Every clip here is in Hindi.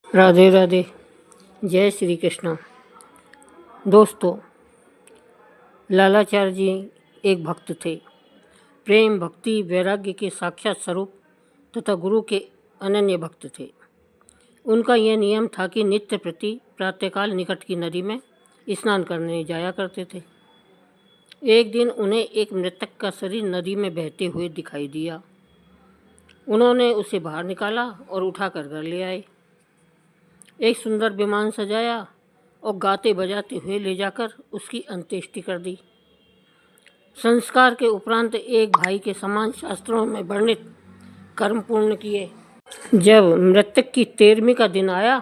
राधे राधे। जय श्री कृष्ण। दोस्तों, लालाचार्य जी एक भक्त थे। प्रेम, भक्ति, वैराग्य के साक्षात स्वरूप तथा गुरु के अनन्य भक्त थे। उनका यह नियम था कि नित्य प्रति प्रातःकाल निकट की नदी में स्नान करने जाया करते थे। एक दिन उन्हें एक मृतक का शरीर नदी में बहते हुए दिखाई दिया। उन्होंने उसे बाहर निकाला और उठाकर घर ले आए। एक सुंदर विमान सजाया और गाते बजाते हुए ले जाकर उसकी अंत्येष्टि कर दी। संस्कार के उपरांत एक भाई के समान शास्त्रों में वर्णित कर्म पूर्ण किए। जब मृतक की 13वीं का दिन आया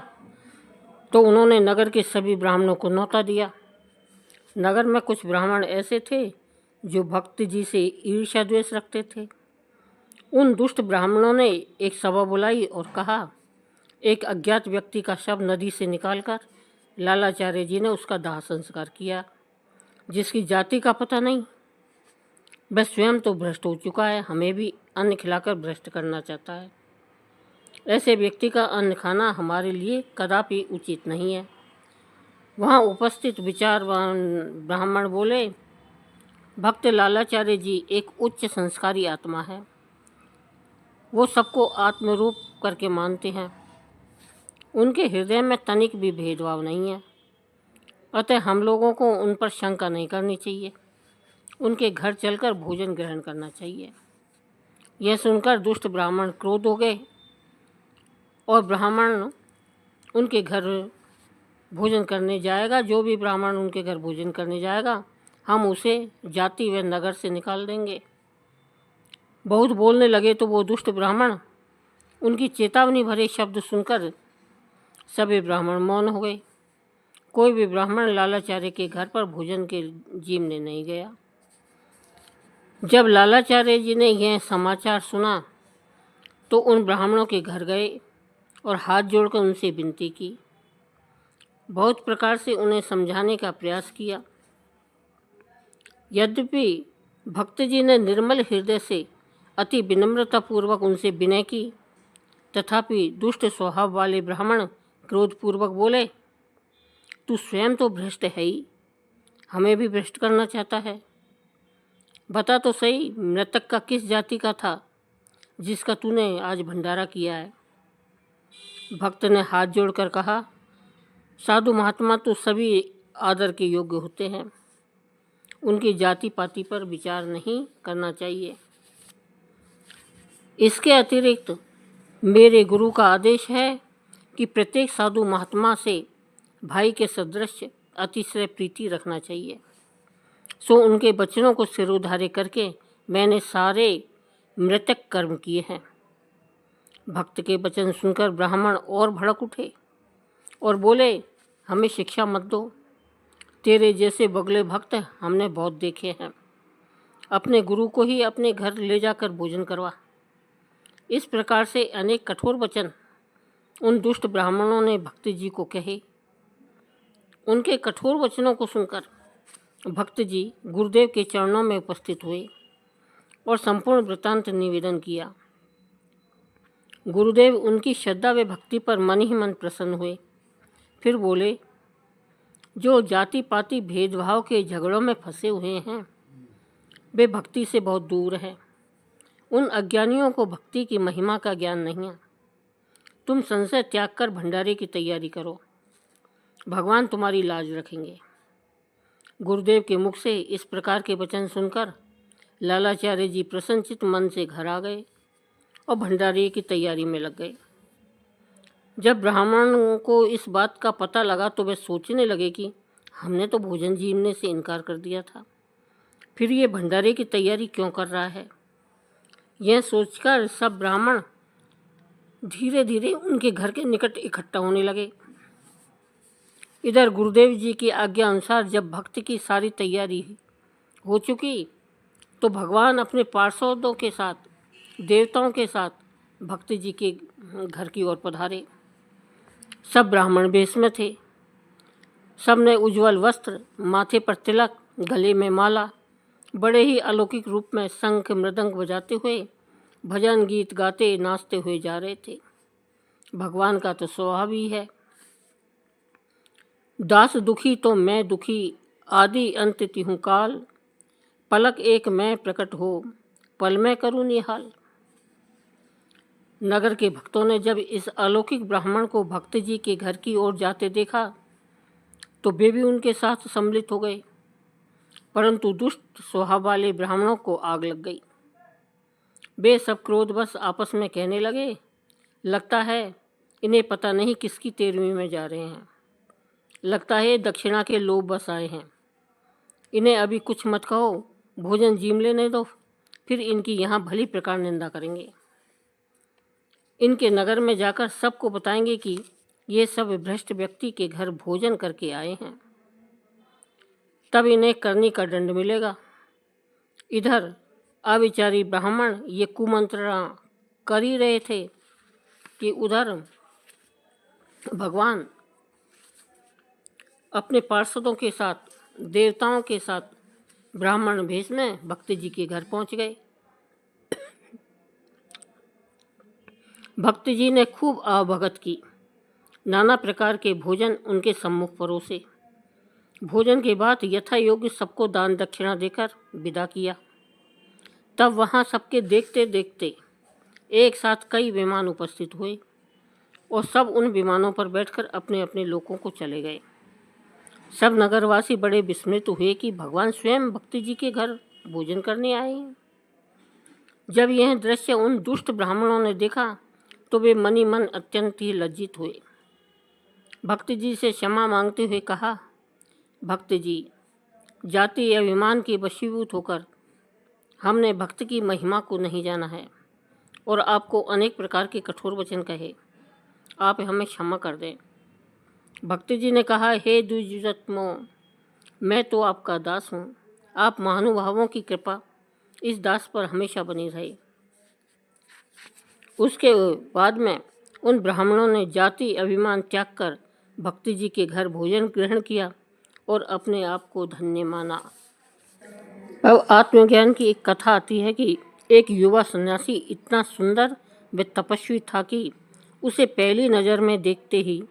तो उन्होंने नगर के सभी ब्राह्मणों को न्योता दिया। नगर में कुछ ब्राह्मण ऐसे थे जो भक्त जी से ईर्ष्या द्वेष रखते थे। उन दुष्ट ब्राह्मणों ने एक सभा बुलाई और कहा, एक अज्ञात व्यक्ति का शव नदी से निकालकर लालाचार्य जी ने उसका दाह संस्कार किया, जिसकी जाति का पता नहीं। वह स्वयं तो भ्रष्ट हो चुका है, हमें भी अन्न खिलाकर भ्रष्ट करना चाहता है। ऐसे व्यक्ति का अन्न खाना हमारे लिए कदापि उचित नहीं है। वहाँ उपस्थित विचारवान ब्राह्मण बोले, भक्त लालाचार्य जी एक उच्च संस्कारी आत्मा है। वो सबको आत्मरूप करके मानते हैं। उनके हृदय में तनिक भी भेदभाव नहीं है। अतः हम लोगों को उन पर शंका नहीं करनी चाहिए। उनके घर चलकर भोजन ग्रहण करना चाहिए। यह सुनकर दुष्ट ब्राह्मण क्रोध हो गए और ब्राह्मण उनके घर भोजन करने जाएगा, जो भी ब्राह्मण उनके घर भोजन करने जाएगा, हम उसे जाति व नगर से निकाल देंगे। बहुत बोलने लगे तो वो दुष्ट ब्राह्मण उनकी चेतावनी भरे शब्द सुनकर सभी ब्राह्मण मौन हो गए। कोई भी ब्राह्मण लालाचार्य के घर पर भोजन के जीमने नहीं गया। जब लालाचार्य जी ने यह समाचार सुना तो उन ब्राह्मणों के घर गए और हाथ जोड़कर उनसे विनती की। बहुत प्रकार से उन्हें समझाने का प्रयास किया। यद्यपि भक्त जी ने निर्मल हृदय से अति विनम्रतापूर्वक उनसे विनय की, तथापि दुष्ट स्वभाव वाले ब्राह्मण क्रोधपूर्वक बोले, तू स्वयं तो भ्रष्ट है ही, हमें भी भ्रष्ट करना चाहता है। बता तो सही, मृतक का किस जाति का था जिसका तूने आज भंडारा किया है। भक्त ने हाथ जोड़कर कहा, साधु महात्मा तो सभी आदर के योग्य होते हैं, उनकी जाति पाति पर विचार नहीं करना चाहिए। इसके अतिरिक्त मेरे गुरु का आदेश है कि प्रत्येक साधु महात्मा से भाई के सदृश अतिशय प्रीति रखना चाहिए। सो उनके वचनों को सिरोधार्य करके मैंने सारे मृतक कर्म किए हैं। भक्त के वचन सुनकर ब्राह्मण और भड़क उठे और बोले, हमें शिक्षा मत दो। तेरे जैसे बगले भक्त हमने बहुत देखे हैं। अपने गुरु को ही अपने घर ले जाकर भोजन करवा। इस प्रकार से अनेक कठोर वचन उन दुष्ट ब्राह्मणों ने भक्त जी को कहे। उनके कठोर वचनों को सुनकर भक्त जी गुरुदेव के चरणों में उपस्थित हुए और संपूर्ण वृत्तांत निवेदन किया। गुरुदेव उनकी श्रद्धा व भक्ति पर मन ही मन प्रसन्न हुए। फिर बोले, जो जाति पाति भेदभाव के झगड़ों में फंसे हुए हैं वे भक्ति से बहुत दूर हैं। उन अज्ञानियों को भक्ति की महिमा का ज्ञान नहीं है। तुम संशय त्याग कर भंडारे की तैयारी करो, भगवान तुम्हारी लाज रखेंगे। गुरुदेव के मुख से इस प्रकार के वचन सुनकर लालाचार्य जी प्रसन्नचित मन से घर आ गए और भंडारे की तैयारी में लग गए। जब ब्राह्मणों को इस बात का पता लगा तो वे सोचने लगे कि हमने तो भोजन जीवने से इनकार कर दिया था, फिर ये भंडारे की तैयारी क्यों कर रहा है। यह सोचकर सब ब्राह्मण धीरे धीरे उनके घर के निकट इकट्ठा होने लगे। इधर गुरुदेव जी की आज्ञा अनुसार जब भक्त की सारी तैयारी हो चुकी तो भगवान अपने पार्षदों के साथ, देवताओं के साथ भक्त जी के घर की ओर पधारे। सब ब्राह्मण वेश में थे। सब ने उज्ज्वल वस्त्र, माथे पर तिलक, गले में माला, बड़े ही अलौकिक रूप में शंख मृदंग बजाते हुए भजन गीत गाते नाचते हुए जा रहे थे। भगवान का तो स्वभाव ही है। दास दुखी तो मैं दुखी, आदि अंत तिहु काल, पलक एक मैं प्रकट हो, पल मैं करूँ निहाल। नगर के भक्तों ने जब इस अलौकिक ब्राह्मण को भक्त जी के घर की ओर जाते देखा तो वे भी उनके साथ सम्मिलित हो गए, परंतु दुष्ट स्वभाव वाले ब्राह्मणों को आग लग गई। वे सब क्रोधवश आपस में कहने लगे, लगता है इन्हें पता नहीं किसकी तेरहवीं में जा रहे हैं, लगता है दक्षिणा के लोभ बस आए हैं। इन्हें अभी कुछ मत कहो, भोजन जीम लेने दो, फिर इनकी यहाँ भली प्रकार निंदा करेंगे। इनके नगर में जाकर सबको बताएंगे कि ये सब भ्रष्ट व्यक्ति के घर भोजन करके आए हैं, तब इन्हें करनी का दंड मिलेगा। इधर अविचारी ब्राह्मण ये कुमंत्रणा कर ही रहे थे कि उधर भगवान अपने पार्षदों के साथ, देवताओं के साथ ब्राह्मण भेष में भक्त जी के घर पहुंच गए। भक्त जी ने खूब आवभगत की, नाना प्रकार के भोजन उनके सम्मुख परोसे। भोजन के बाद यथा योग्य सबको दान दक्षिणा देकर विदा किया। तब वहाँ सबके देखते देखते एक साथ कई विमान उपस्थित हुए और सब उन विमानों पर बैठकर अपने अपने लोकों को चले गए। सब नगरवासी बड़े विस्मित हुए कि भगवान स्वयं भक्त जी के घर भोजन करने आए हैं। जब यह दृश्य उन दुष्ट ब्राह्मणों ने देखा तो वे मनी मन अत्यंत ही लज्जित हुए। भक्त जी से क्षमा मांगते हुए कहा, भक्त जी, जाति अभिमान के वशीभूत होकर हमने भक्त की महिमा को नहीं जाना है और आपको अनेक प्रकार के कठोर वचन कहे, आप हमें क्षमा कर दें। भक्त जी ने कहा, हे द्विजोत्तमो, मैं तो आपका दास हूँ, आप महानुभावों की कृपा इस दास पर हमेशा बनी रहे। उसके बाद में उन ब्राह्मणों ने जाति अभिमान त्याग कर भक्त जी के घर भोजन ग्रहण किया और अपने आप को धन्य माना। अब आत्मज्ञान की एक कथा आती है कि एक युवा सन्यासी इतना सुंदर व तपस्वी था कि उसे पहली नज़र में देखते ही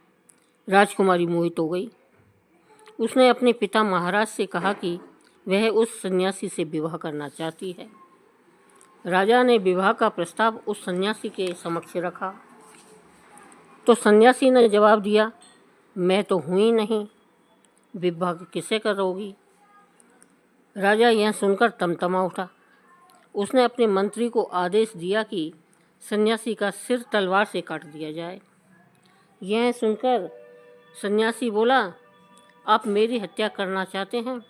राजकुमारी मोहित हो गई। उसने अपने पिता महाराज से कहा कि वह उस सन्यासी से विवाह करना चाहती है। राजा ने विवाह का प्रस्ताव उस सन्यासी के समक्ष रखा तो सन्यासी ने जवाब दिया, मैं तो हूँ ही नहीं, विवाह किसे करोगी। राजा यह सुनकर तमतमा उठा। उसने अपने मंत्री को आदेश दिया कि सन्यासी का सिर तलवार से काट दिया जाए। यह सुनकर सन्यासी बोला, आप मेरी हत्या करना चाहते हैं?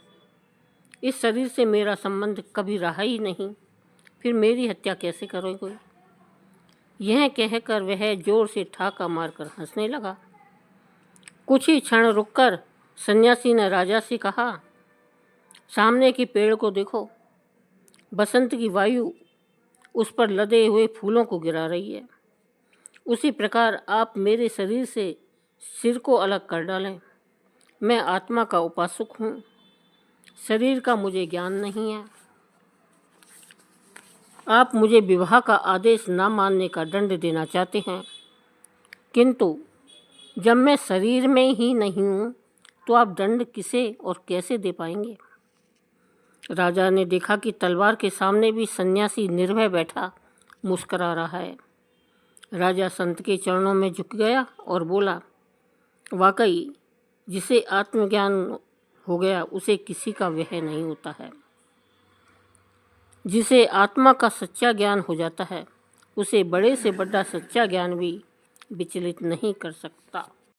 इस शरीर से मेरा संबंध कभी रहा ही नहीं, फिर मेरी हत्या कैसे करोगे? यह कहकर वह जोर से ठाका मारकर हंसने लगा। कुछ ही क्षण रुककर सन्यासी ने राजा से कहा, सामने के पेड़ को देखो, बसंत की वायु उस पर लदे हुए फूलों को गिरा रही है। उसी प्रकार आप मेरे शरीर से सिर को अलग कर डालें। मैं आत्मा का उपासक हूँ, शरीर का मुझे ज्ञान नहीं है। आप मुझे विवाह का आदेश न मानने का दंड देना चाहते हैं, किंतु जब मैं शरीर में ही नहीं हूँ तो आप दंड किसे और कैसे दे पाएंगे? राजा ने देखा कि तलवार के सामने भी सन्यासी निर्भय बैठा मुस्करा रहा है। राजा संत के चरणों में झुक गया और बोला, वाकई जिसे आत्मज्ञान हो गया उसे किसी का वह नहीं होता है। जिसे आत्मा का सच्चा ज्ञान हो जाता है उसे बड़े से बड़ा सच्चा ज्ञान भी विचलित नहीं कर सकता।